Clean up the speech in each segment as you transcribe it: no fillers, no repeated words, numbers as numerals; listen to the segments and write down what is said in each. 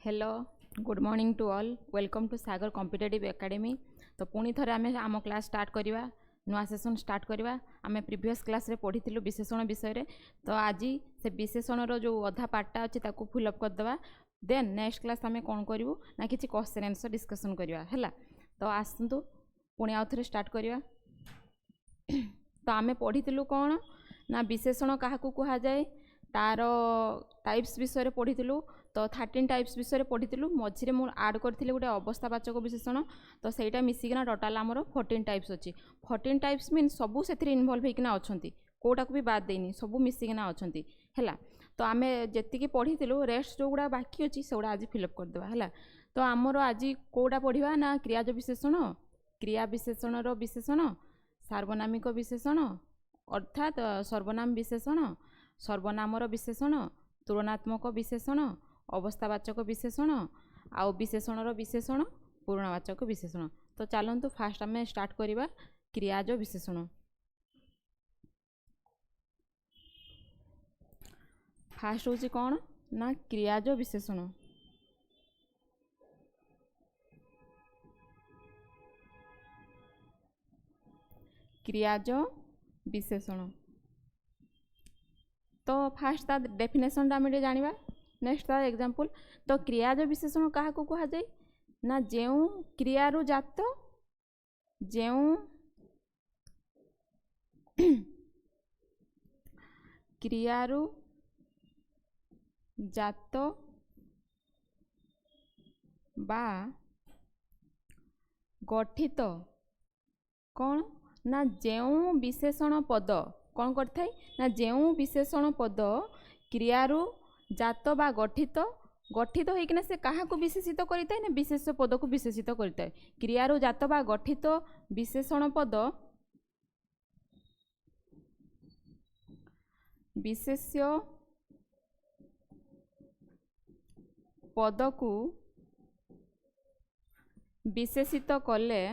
Hello good morning to all welcome to Sagar competitive academy. तो पुणी थे आम आम क्लास स्टार्ट करवा नुआ सेसन स्टार्ट करवा। आम प्रीवियस क्लास रे पढ़ी विशेषण विषय तो आज से विशेषण जो अधा पार्टा अच्छे फिलअप करदे। देन नेक्स्ट क्लास आम कौन करूँ ना कि क्वेश्चन आंसर डिस्कसन करवा है। तो आसतु पुणी आउ थे स्टार्ट करवा। तो आम पढ़ी कौन ना विशेषण क्या कह जाए तार टाइप्स विषय पढ़ी। तो 13 टाइप्स विषय पढ़ी मझे मुझे आड करी गोटे अवस्थावाचक विशेषण तो सहीटा मिसिकिना टोटाल आमर 14 टाइप्स अच्छी। 14 टाइप्स मीन सबू से इनवल्व होना अच्छा कौटा को भी बाद देनी सबू मिसिकिना अच्छा है। तो आम जी पढ़ी रेस्ट जो गुड़ा बाकी अच्छी से गुड़ा आज फिलअप करदे है। तो आमर आज कौटा पढ़ा ना क्रियाज विशेषण क्रिया विशेषण विशेषण सार्वनामिक विशेषण अर्थात सर्वनाम विशेषण सर्वनामर विशेषण तुलनात्मक विशेषण अवस्थावाचक विशेषण आउ विशेषणर विशेषण पूर्णवाचक विशेषण। तो चलतु फास्ट आम स्टार्ट करवा क्रियाज विशेषण। फास्ट हूँ कौन ना क्रियाज विशेषण। क्रियाज विशेषण तो फास्ट ता डेफिनेशन आम जाना। नेक्स्ट तार एग्जांपल तो क्रियाज विशेषण क्या कह जाए ना जो क्रियारु जात जो क्रियारु जात बा गठित कौन ना जो विशेषण पद कौन करथाय ना जो विशेषण पद क्रियारु जात बा गठित गठित होइकिना से कहा को विशेषित करिताय ना विशेष पद को विशेषित करिताय। क्रियारु जात बा गठित विशेषण पद विशेष्य पद को विशेषित कले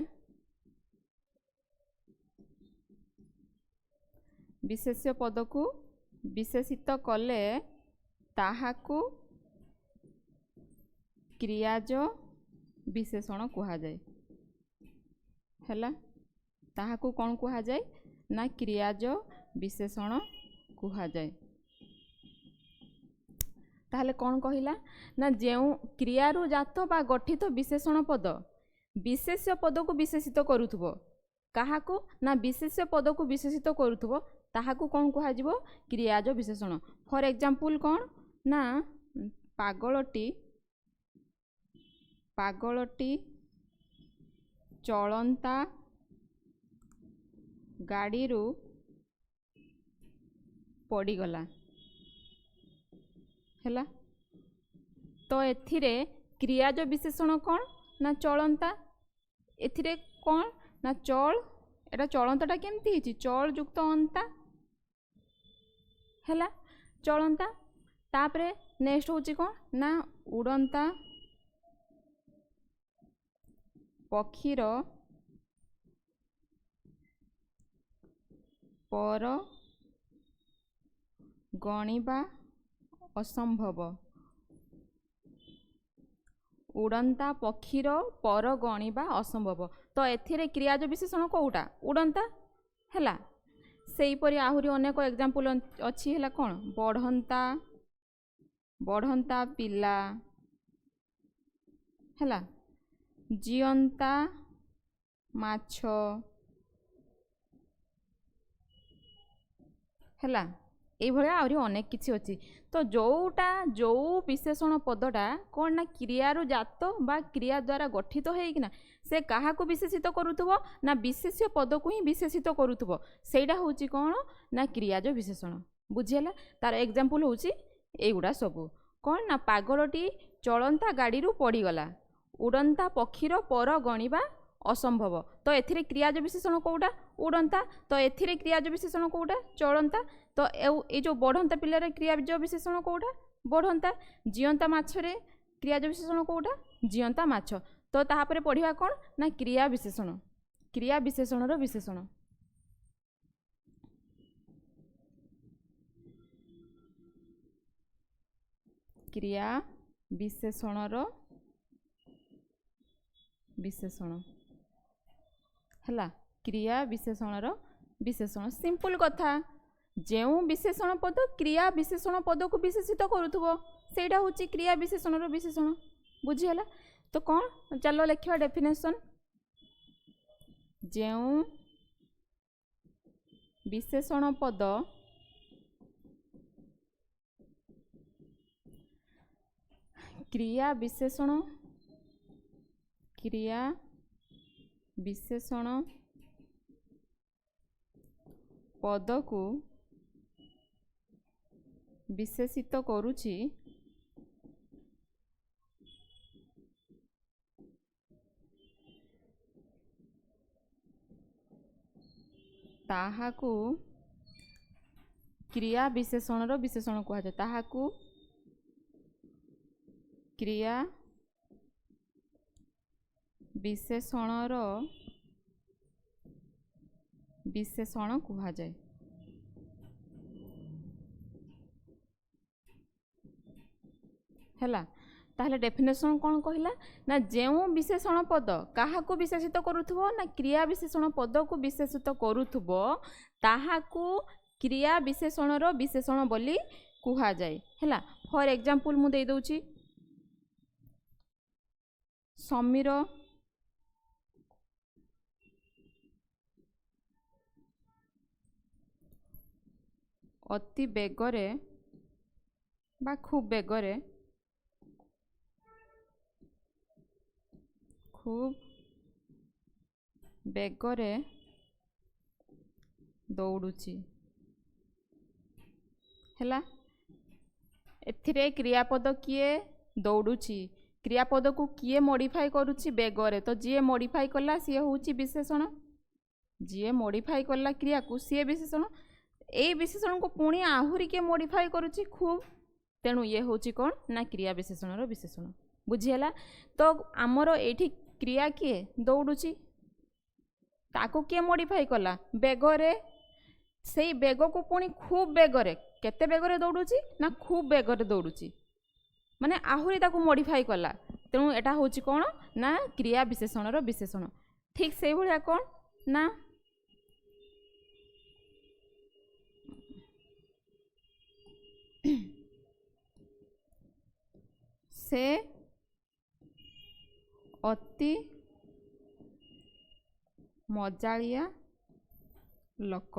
विशेष्य पद को विशेषित कले ताहाकु क्रियाज विशेषण कहा जाए है। ताहाकु कौन कहा जाए ना क्रियाज विशेषण कहा जाए। ताहले कौन कहिला ना जो क्रियारु जात बा गठित विशेषण पद विशेष्य पद को विशेषित करुथुबो काहाकु ना विशेष्य पद को विशेषित करुथुबो ताहाकु कौन कहा जिवो क्रियाज विशेषण। फॉर एग्जांपल कौन ना पागलटी पागलटी चलंता गाड़ी रु पड़ीगला है। तो एथिरे क्रियाज विशेषण कौन ना चलंता एथिरे कौन ना चल एटा चलंताटा केमती हिची चल युक्त अंता है चलंता। तापरे नेक्स्ट होची कौन ना उड़ंता पक्षीर पर गणिबा असंभव उड़ंता पक्षीर पर गणिबा असंभव। तो एथिरे क्रियाज विशेषण कोउटा उड़ंता है। सेहीपरि आहुरी अनेक एग्जांपल अच्छी है कौन बढ़ंता बढ़ंता पिला है जियंता माछ है ये अनेक किसी अच्छी। तो जोटा जो विशेषण पदटा कौन ना क्रियारु जात बा क्रिया द्वारा गठित होइकिना से कहा को विशेषित करुथुबो ना विशेष्य पद को ही विशेषित करुथुबो सेटा होची कौन ना क्रियाज विशेषण। बुझिला तार एग्जांपल होची एगुड़ा सबू कौन ना पागलटी चलंता गाड़ी रु पड़ीगला उड़ंता पक्षीर पर गणिबा असंभव। तो एथिरे क्रियाज विशेषण कोउटा उड़ंता तो एथिरे क्रियाज विशेषण कोउटा चलंता। तो ये जो बढ़ंता पिलार क्रियाज विशेषण कोउटा बढ़ंता जियंता माछरे क्रियाज विशेषण कोउटा जियंता माछ। तो ताहापरे पढ़िबा कौन ना क्रिया विशेषण क्रिया विशेषणर विशेषण। क्रिया विशेषणर विशेषण है क्रिया विशेषणर विशेषण सिंपल कथा जो विशेषण पद क्रिया विशेषण पद को विशेषित करूथबो सेटा होची क्रिया विशेषणर विशेषण बुझीगला। तो कौन चलो लिखा डेफिनेशन जो विशेषण पद क्रिया विशेषण पद को विशेषित करूची ताहाकू क्रिया विशेषणर विशेषण कहा जाए ताहाकू क्रिया विशेषणर विशेषण कहा जाए हैला। ताहले डेफिनेशन कौन कहला ना जो विशेषण पद काहाकू विशेषित करूथबो ना क्रिया विशेषण पद को विशेषित करूथबो ताहाकू क्रिया विशेषणर विशेषण बोली कहा जाए हैला। फॉर एग्जांपल मु दे दउची समीर अति बेगरे बा खूब बेगरे दौड़ुची हैला। एथिरे क्रियापद किए दौड़ुची क्रियापद को किए मॉडिफाई करुची बेगरे तो जी मॉडिफाई कला सी होची विशेषण जी मॉडिफाई कला क्रिया को सी विशेषण ए विशेषण को पुणी आहुरी के मॉडिफाई करुची खूब तेणु ये होची कौन ना क्रिया विशेषणर विशेषण बुझीगला। तो आमर एठी क्रिया किए दौड़ुची ताको किए मॉडिफाई कला बेगरे से बेग को पुणी खूब बेगरे केते बेगरे दौड़ुची ना खूब बेगरे दौड़ुची माने आहुरी ताको मॉडिफाई कला तेणु एटा होची कौन ना क्रिया विशेषणर विशेषण। ठीक से भलिया कौन ना से अति मजालिया लोक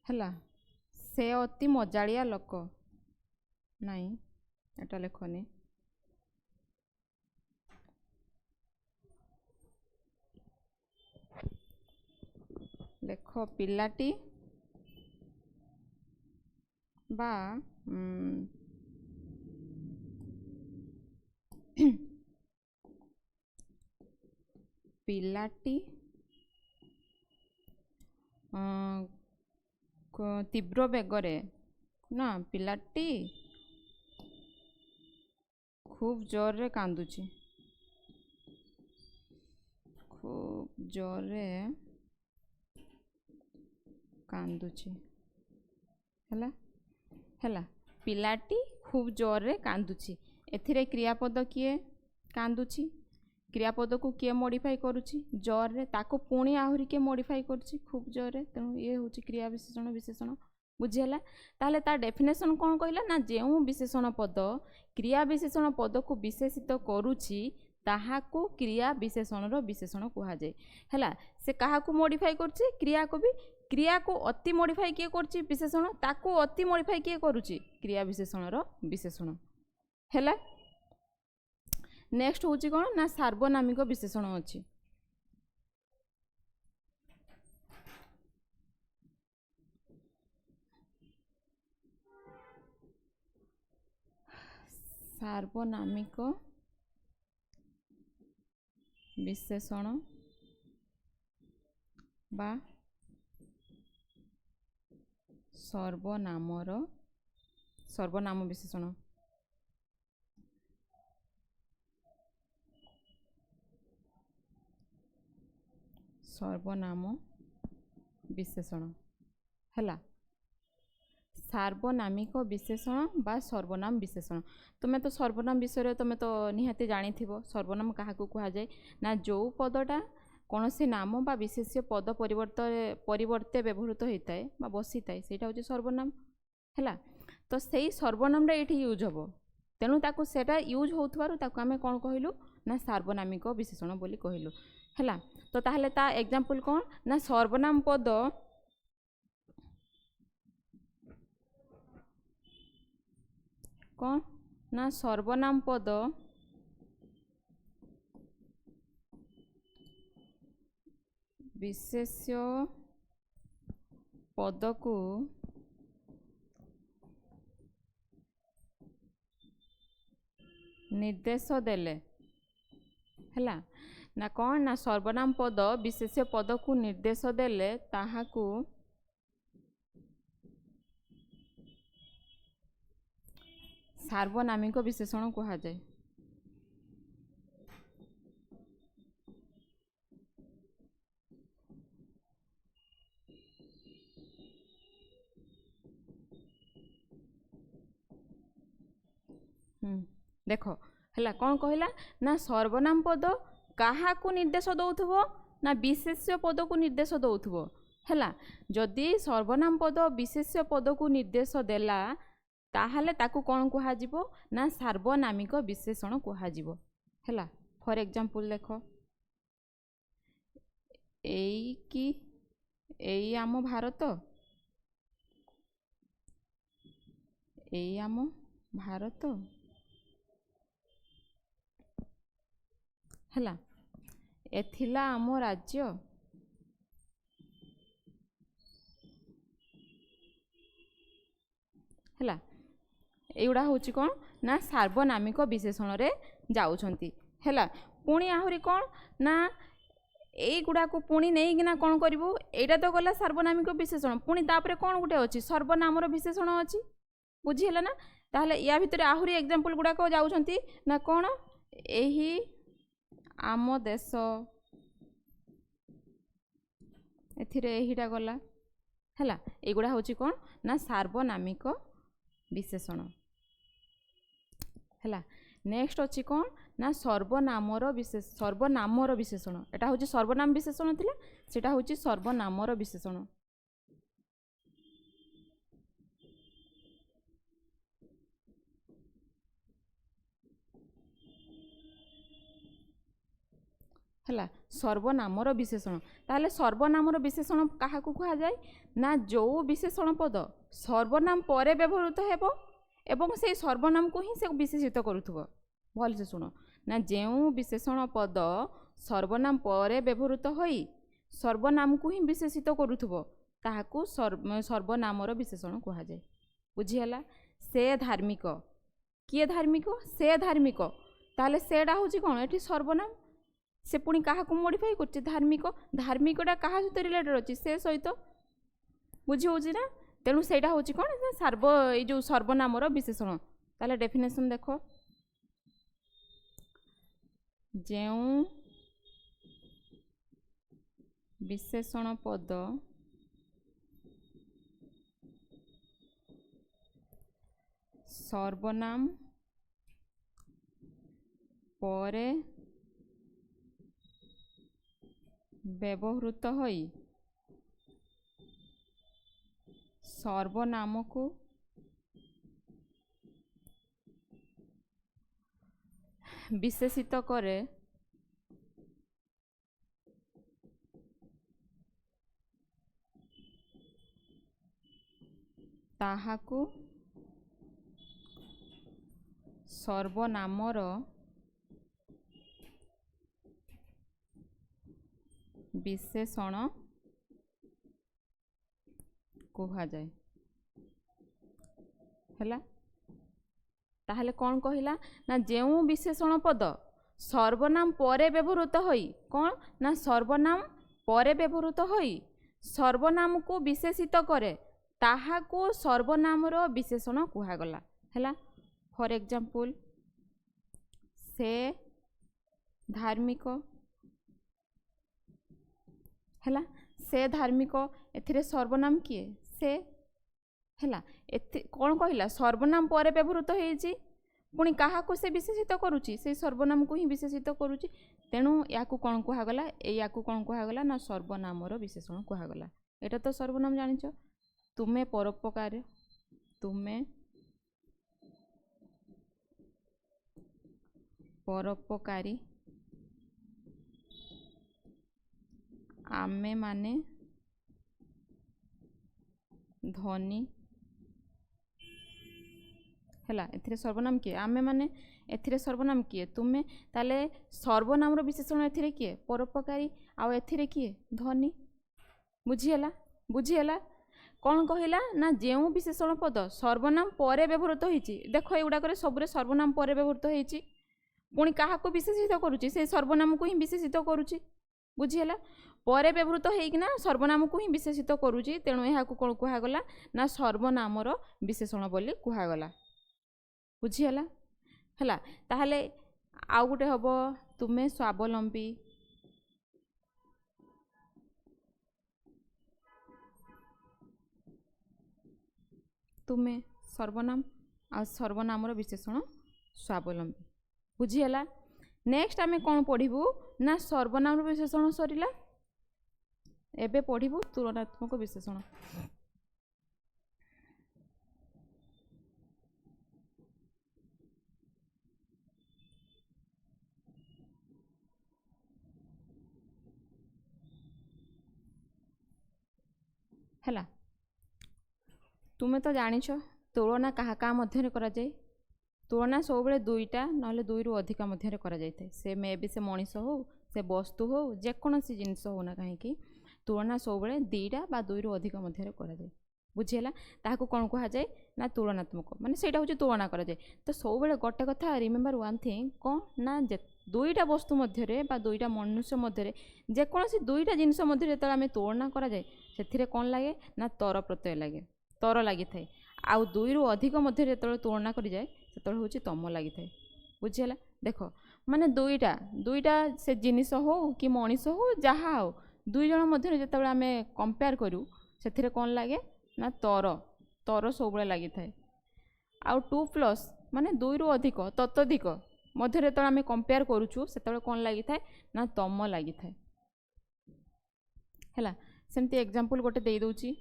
हैला से अति मजालिया लोक नहीं एटा लेखनी लेख पिलाटी बा पिलाटी तीव्र बेगरे ना पिलाटी खूब जोर रे कांदुची खूब जोर रे कांदुची हैला हैला पिलाटी खूब जोर रे कांदुची एथिरे क्रियापद किए कांदुची क्रियापद को किए मॉडिफाई करुची जोर रे ताको पुणी आहुरी के मॉडिफाई करुची खूब जोर रे तेणु ये होची क्रिया विशेषण विशेषण बुझीगला। ताहले ता डेफिनेशन कौन कहला ना जो विशेषण पद क्रिया विशेषण पद को विशेषित करुची ताहाकू क्रिया विशेषणर विशेषण कहा जाए हैला। से काहाकू मॉडिफाई करुची क्रिया को भी क्रिया को अति मॉडिफाई किए करुची विशेषण ताको अति मॉडिफाई किए करुची क्रिया विशेषणर विशेषण हैला। नेक्स्ट होची कौन ना सार्वनामिक विशेषण अछि सार्वनामिक विशेषण बा सर्वनाम विशेषण सर्वनाम विशेषण हैला। सार्वनामिक विशेषण बा सर्वनाम विशेषण तुम्हें तो सर्वनाम विषय तुम्हें तो निहाती जानी सर्वनाम क्या कह जाए ना जो पदटा कौन से नाम बा विशेष्य पद परिवर्ते व्यवहृत होता है बसी थाए से हूँ सर्वनाम है। तो सही सर्वनाम ये यूज हम तेणु सेटा यूज होमें कौन कहलु ना सार्वनामिक विशेषण बोली कहलु है। तो ताहले ता एग्जाम्पल कौन ना सर्वनाम पद कौन ना सर्वनाम पद विशेष्य पद को निर्देश देले है ना कौन ना सर्वनाम पद विशेष्य पद को निर्देश देले ताहाकू सार्वनामिक विशेषण कहा जाए। देख है कौन कहला ना सर्वनाम पद क्या निर्देश दौथबो ना विशेष्य पद को निर्देश दौथबो है। जदि सर्वनाम पद विशेष्य पद को निर्देश देला ताहले ताकू कौन कह ना सार्वनामिक विशेषण कह है। फॉर एग्जांपल देख एई आम भारत एई आम भारत है एथिला आम राज्य है। एगुड़ा हूँ कौन ना सार्वनामिक विशेषण रे जाउछंती है। पुणी आहुरी कौन ना एगुड़ा को पुणी नहीं ना कौन करू एटा तो गला सार्वनामिक विशेषण पुणी तापरे कौन गुटे अच्छी सर्वनामर विशेषण अच्छी बुझीला ना। ताहले या भितर आहुरी एग्जांपल गुड़ाक जाउछंती ना कौन एही आम देश एथिरे एहीटा गला है। एगुड़ा हूँ कौन ना सार्वनामिक विशेषण है। नेक्स्ट अच्छी कौन ना सर्वनामर विशेषण एटा हूँ सर्वनाम विशेषण थिला सेटा हूँ सर्वनामर विशेषण है। सर्वनामर विशेषण ताहले सर्वनामर विशेषण क्या कह जाए ना जो विशेषण पद सर्वनाम पर व्यवहृत हेबो एवं से सर्वनाम को ही से विशेषित करुथबो भल से सुनो ना जो विशेषण पद सर्वनाम पर व्यवहृत होई सर्वनाम को ही विशेषित करुथबो ताहाकू सर्वनामर विशेषण कह जाए बुझीला। से धार्मिक किए धार्मिक से धार्मिक ताहले सेटा हूँ कौन ये सर्वनाम से पुणी क्या मॉडिफाई कर धार्मिक धार्मिकटा क्या सहित रिलेटेड अच्छी से सहित बुझी हो ना तेणु सेटा हूँ कौन ये जो सर्वनामर विशेषण ताले डेफिनेशन देख जो विशेषण पद सर्वनाम परे व्यवहृत होई सर्वनाम को विशेषित करे ताहाकू सर्वनामर विशेषण कहा जाए है। ताहले कौन कहला ना जो विशेषण पद सर्वनाम परे व्यवहृत होई कौन ना सर्वनाम परे व्यवहृत होई सर्वनाम को विशेषित करे ताहाकू सर्वनामर विशेषण कहागला है। फॉर एग्जांपल से धार्मिक है से धार्मिक एथिरे सर्वनाम किए से है कौन कहला सर्वनाम पर व्यवहृत होती पुणी क्या से विशेषित करुच्ची से सर्वनाम को ही विशेषित करुच्ची तेणु या कौन कहगला या कौन कहगला ना सर्वनामर विशेषण कहगला। एटा तो सर्वनाम जानिच तुमे परोपकार तुमे परोपकारी आमे माने धनी है एथिरे सर्वनाम किए आमे माने एथिरे सर्वनाम किए तुमे ताले सर्वनाम विशेषण एथिरे किए परोपकारी आउ एथिरे किए धनी बुझीगला कौन कहला ना जो विशेषण पद सर्वनाम पर व्यवहृत होती देख एगुड़ाक सबुरे सर्वनाम पर व्यवहृत होती पुणी क्या विशेषित करुच्ची से सर्वनाम को ही विशेषित करुच्ची बुझीगला पर व्यवहृत होना सर्वनाम को ही विशेषित करुच्ची तेणु यह कौन कहगला ना सर्वनामर विशेषण बोली कहगला बुझीगला है ताहले आउ गोटे हम तुमे स्वावलंबी तुमे सर्वनाम आ सर्वनामर विशेषण स्वावलंबी बुझीगला। नेक्स्ट आमे कौन पढ़ू ना सर्वनाम विशेषण सरीला एबे पढ़ू तुलनात्मक विशेषण। है तुम्हें तो जानिछ तुलना क्या मध्य करा जाए तुलना सब बेले दुईटा ना दुई रु अधिक मध्य करा जाए से मे भी से मनीष हो से वस्तु हो जेकोसी जिनस हो ना कहीं तुलना सब बेले दीटा बा दुई रु अधिक मध्य करा जाए बुझीगला ताकू कौन कह जाए ना तुलनात्मक माने सेटा हूँ तुलना करा जाए तो सब बेले गोटे कथा रिमेम्बर वन थिंग कौन ना दुईटा वस्तु मध्य बा दुईटा मनुष्य मध्य जेकोसी दुईटा जिनस मध्य जो आम तुलना करा जाए से कौन लगे ना तर प्रत्यय लगे तर लगी थाए आउ दुई रु अधिक मध्य जो तुलना करी जाए से हूँ तम लगी थाए बुझीगला देख माने दुईटा दुईटा से जिनिस हो कि मनीष हो जहाँ हो दुई जन मध्य जो आम कंपेयर करूँ से कौन लगे ना तर तर सब लगी थाए आउ 2+ माने दुई रु अधिक ततोधिक मध्य जो आम कंपेयर करुचु से कौन लगी थाए ना तम लगी थाए है सेमती एग्जांपल गोटे दे दूची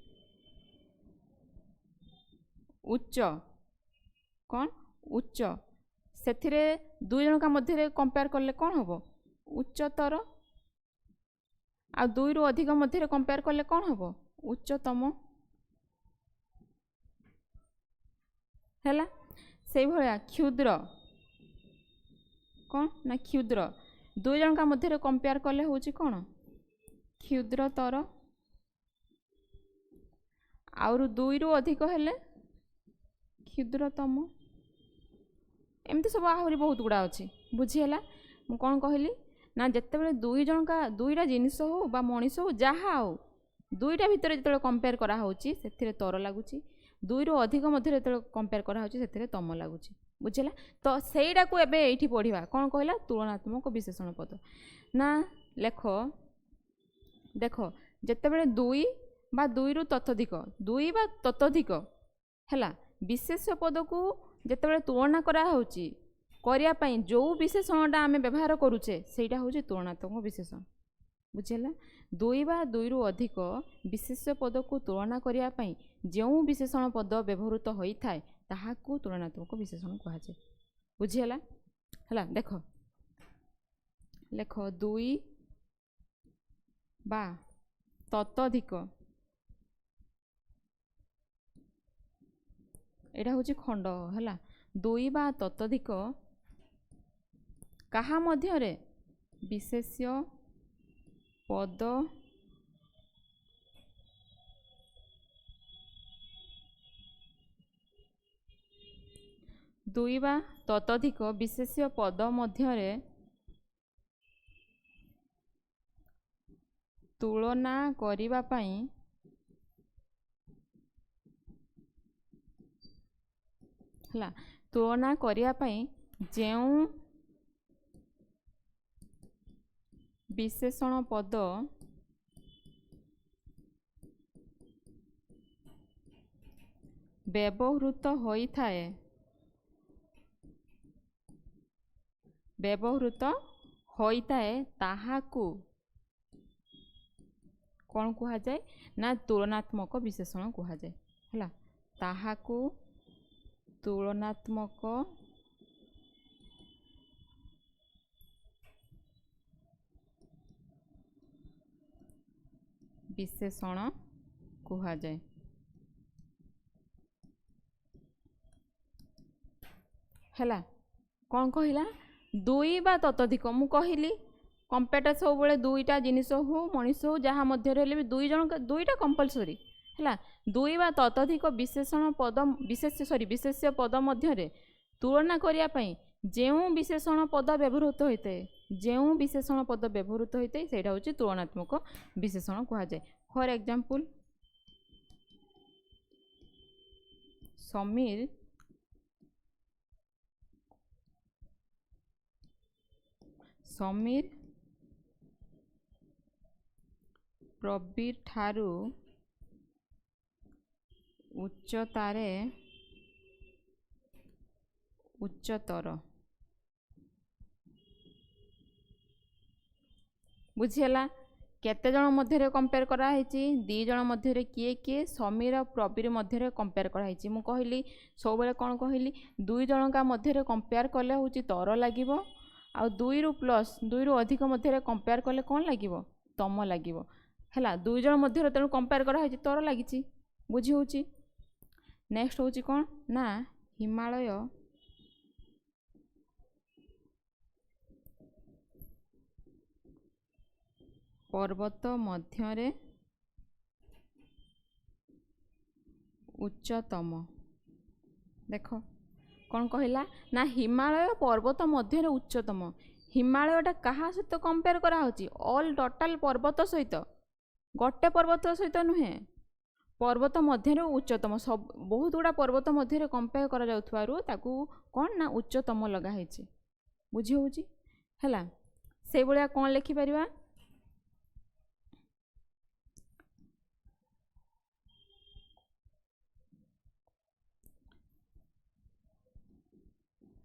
उच्च कौन उच्च से दुई जन का मध्य कंपेयर कले कौन हम उच्चतर आ दुई रु अधिक मध्य कंपेयर कले कौन हम उच्चतम है से भाया क्षुद्र कौन ना क्षुद्र दुई जन का मध्य कंपेयर कले हूँ कौन क्षुद्रतर आउर दुई रु अधिक हेले क्षुद्रतम एमती सब आहरी बहुत गुड़ा अच्छी बुझीगला मु कौन कहली ना जिते दुई जन का दुईटा जिनिस हो बा मनीष हो जहाँ हो दुईटा भितर जो कंपेयर करा होची से तर लगुच दुई रु अधिक मध्य जो कंपेयर करा होची से तम लगुच बुझीगला तो सहीटा को एबे एठी पढ़िबा कौन कहला तुलनात्मक विशेषण पद ना लेख देख जिते दुई बा दुई रु ततोधिक दुई बा ततोधिक है विशेष पद को जिते तुलना कराऊँगी करने जो विशेषणटा आम व्यवहार करुचे सेटा हूँ तुलनात्मक विशेषण बुझेगा दुई बा दुई रु अधिक विशेष पद को तुलना करने जो विशेषण पद व्यवहृत होता है ताहाकू तुलनात्मक विशेषण कहुए बुझीगला है देख लेख दुई बा ततोधिक एटा हूँ खंड है दुई बा ततोधिक कहा मध्य विशेष्य पद दुई बा ततोधिक विशेष्य पद मध्य तुलना करिबा पई हला तुलना करिया पई जेउ विशेषण पद ବ୍ୟବହୃତ ହୋଇଥାଏ ତାହାକୁ କ'ଣ କୁହାଯାଏ ନା ତୁଳନାତ୍ମକ ବିଶେଷଣ କୁହାଯାଏ ହେଲା। ତାହାକୁ ତୁଳନାତ୍ମକ ବିଶେଷଣ କୁହାଯାଏ ହେଲା। କ'ଣ କହିଲା ଦୁଇ ବା ତତୋଧିକ ମୁଁ କହିଲି କମ୍ପେୟାରଟା ସବୁବେଳେ ଦୁଇଟା ଜିନିଷ ହଉ ମଣିଷ ହଉ ଯାହା ମଧ୍ୟରେ ହେଲେ ବି ଦୁଇଟା କମ୍ପଲସରି ହେଲା। ଦୁଇ ବା ତତୋଧିକ ବିଶେଷ୍ୟ ପଦ ମଧ୍ୟରେ ତୁଳନା କରିବା ପାଇଁ ଯେଉଁ ବିଶେଷଣ ପଦ ବ୍ୟବହୃତ ହୋଇଥାଏ ସେଇଟା ହେଉଛି ତୁଳନାତ୍ମକ ବିଶେଷଣ କୁହାଯାଏ। ଫର୍ ଏକ୍ଜାମ୍ପଲ୍ ସମୀର ପ୍ରବୀର ଠାରୁ ଉଚ୍ଚତର। ବୁଝିହେଲା କେତେ ଜଣ ମଧ୍ୟରେ କମ୍ପେୟାର କରାହେଇଛି? 2 ଜଣ ମଧ୍ୟରେ। କିଏ? ସମୀର ଆଉ ପ୍ରବୀର ମଧ୍ୟରେ କମ୍ପେୟାର କରାହେଇଛି। ମୁଁ କହିଲି ସବୁବେଳେ କ'ଣ କହିଲି 2 ଜଣଙ୍କ ମଧ୍ୟରେ କମ୍ପେୟାର କଲେ ହେଉଛି ତର ଲାଗିବ ଆଉ 2ରୁ ଅଧିକ ମଧ୍ୟରେ କମ୍ପେୟାର କଲେ କ'ଣ ଲାଗିବ? ତମ ଲାଗିବ ହେଲା। 2 ଜଣ ମଧ୍ୟରେ ତେଣୁ କମ୍ପେୟାର କରାହେଇଛି ତର ଲାଗିଛି। ବୁଝି ହେଉଛି। ନେକ୍ସଟ ହେଉଛି କ'ଣ ନା ହିମାଳୟ ପର୍ବତ ମଧ୍ୟରେ ଉଚ୍ଚତମ। ଦେଖ କ'ଣ କହିଲା ନା ହିମାଳୟ ପର୍ବତ ମଧ୍ୟରେ ଉଚ୍ଚତମ। ହିମାଳୟଟା କାହା ସହିତ କମ୍ପେୟାର କରାହେଉଛି? ଅଲ୍ ଟୋଟାଲ ପର୍ବତ ସହିତ, ଗୋଟେ ପର୍ବତ ସହିତ ନୁହେଁ, ପର୍ବତ ମଧ୍ୟରେ ଉଚ୍ଚତମ। ବହୁତ ଗୁଡ଼ା ପର୍ବତ ମଧ୍ୟରେ କମ୍ପେୟାର କରାଯାଉଥିବାରୁ ତାକୁ କ'ଣ ନା ଉଚ୍ଚତମ ଲଗା ହେଇଛି। ବୁଝି ହେଉଛି ହେଲା। ସେଇଭଳିଆ କ'ଣ ଲେଖିପାରିବା?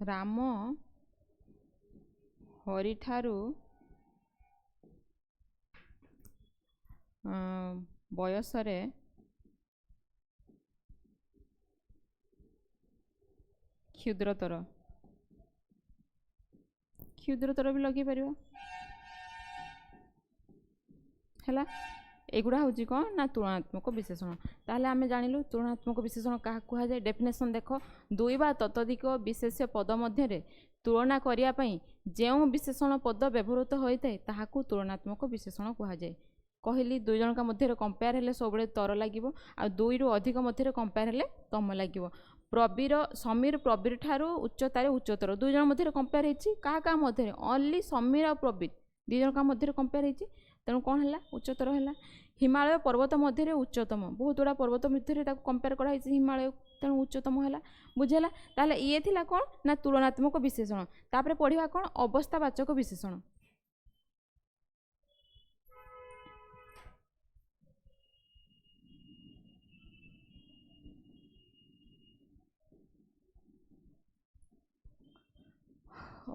ରାମ ହରିଠାରୁ ବୟସରେ କ୍ଷୁଦ୍ରତର ବି ଲଗେଇ ପାରିବ ହେଲା। ଏଗୁଡ଼ା ହେଉଛି କ'ଣ ନା ତୁଳନାତ୍ମକ ବିଶେଷଣ। ତାହେଲେ ଆମେ ଜାଣିଲୁ ତୁଳନାତ୍ମକ ବିଶେଷଣ କାହାକୁ କୁହାଯାଏ। ଡେଫିନେସନ୍ ଦେଖ 2 ବା ତତୋଧିକ ବିଶେଷ୍ୟ ପଦ ମଧ୍ୟରେ ତୁଳନା କରିବା ପାଇଁ ଯେଉଁ ବିଶେଷଣ ପଦ ବ୍ୟବହୃତ ହୋଇଥାଏ ତାହାକୁ ତୁଳନାତ୍ମକ ବିଶେଷଣ କୁହାଯାଏ। କହିଲି 2 ଜଣଙ୍କ ମଧ୍ୟରେ କମ୍ପେୟାର ହେଲେ ସବୁବେଳେ ତର ଲାଗିବ ଆଉ 2ରୁ ଅଧିକ ମଧ୍ୟରେ କମ୍ପେୟାର ହେଲେ ତମ ଲାଗିବ। ସମୀର ପ୍ରବୀର ଠାରୁ ଉଚ୍ଚତର। 2 ଜଣ ମଧ୍ୟରେ କମ୍ପେୟାର ହେଇଛି। କାହା ମଧ୍ୟରେ? ଓନ୍ଲି ସମୀର ଆଉ ପ୍ରବୀର 2 ଜଣଙ୍କ ମଧ୍ୟରେ କମ୍ପେୟାର ହେଇଛି। ତେଣୁ କ'ଣ ହେଲା? ଉଚ୍ଚତର ହେଲା। ହିମାଳୟ ପର୍ବତ ମଧ୍ୟରେ ଉଚ୍ଚତମ। ବହୁତ ଗୁଡ଼ା ପର୍ବତ ମଧ୍ୟରେ ତାକୁ କମ୍ପେୟାର କରାହେଇଛି ହିମାଳୟ, ତେଣୁ ଉଚ୍ଚତମ ହେଲା। ବୁଝିହେଲା। ତାହେଲେ ଇଏ ଥିଲା କ'ଣ ନା ତୁଳନାତ୍ମକ ବିଶେଷଣ। ତାପରେ ପଢ଼ିବା କ'ଣ ଅବସ୍ଥାବାଚକ ବିଶେଷଣ।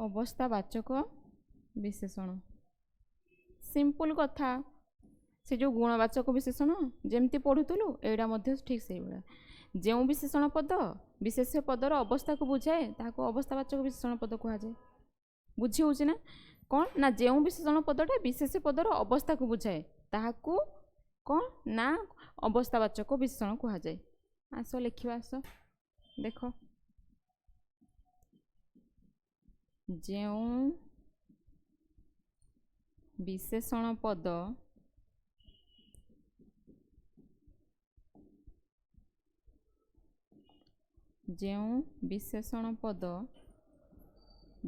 ଅବସ୍ଥାବାଚକ ବିଶେଷଣ ସିମ୍ପଲ କଥା। ସେ ଯେଉଁ ଗୁଣବାଚକ ବିଶେଷଣ ଯେମିତି ପଢ଼ୁଥିଲୁ ଏଇଟା ମଧ୍ୟ ଠିକ୍ ସେଇଭଳିଆ। ଯେଉଁ ବିଶେଷଣ ପଦ ବିଶେଷ୍ୟ ପଦର ଅବସ୍ଥାକୁ ବୁଝାଏ ତାହାକୁ ଅବସ୍ଥାବାଚକ ବିଶେଷଣ ପଦ କୁହାଯାଏ। ବୁଝି ହେଉଛି ନା? କ'ଣ ନା ଯେଉଁ ବିଶେଷଣ ପଦଟା ବିଶେଷ୍ୟ ପଦର ଅବସ୍ଥାକୁ ବୁଝାଏ ତାହାକୁ କ'ଣ ନା ଅବସ୍ଥାବାଚକ ବିଶେଷଣ କୁହାଯାଏ। ଆସ ଲେଖିବା। ଆସ ଦେଖ ଯେଉଁ ବିଶେଷଣ ପଦ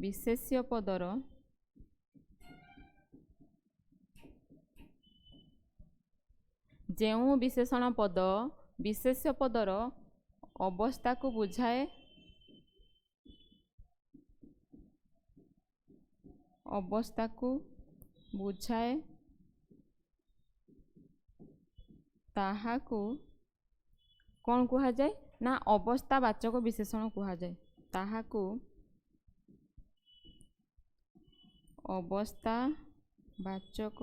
ବିଶେଷ୍ୟ ପଦର ବିଶେଷ୍ୟ ପଦର ଅବସ୍ଥାକୁ ବୁଝାଏ ତାହାକୁ କ'ଣ କୁହାଯାଏ ନା ଅବସ୍ଥାବାଚକ ବିଶେଷଣ କୁହାଯାଏ। ତାହାକୁ ଅବସ୍ଥାବାଚକ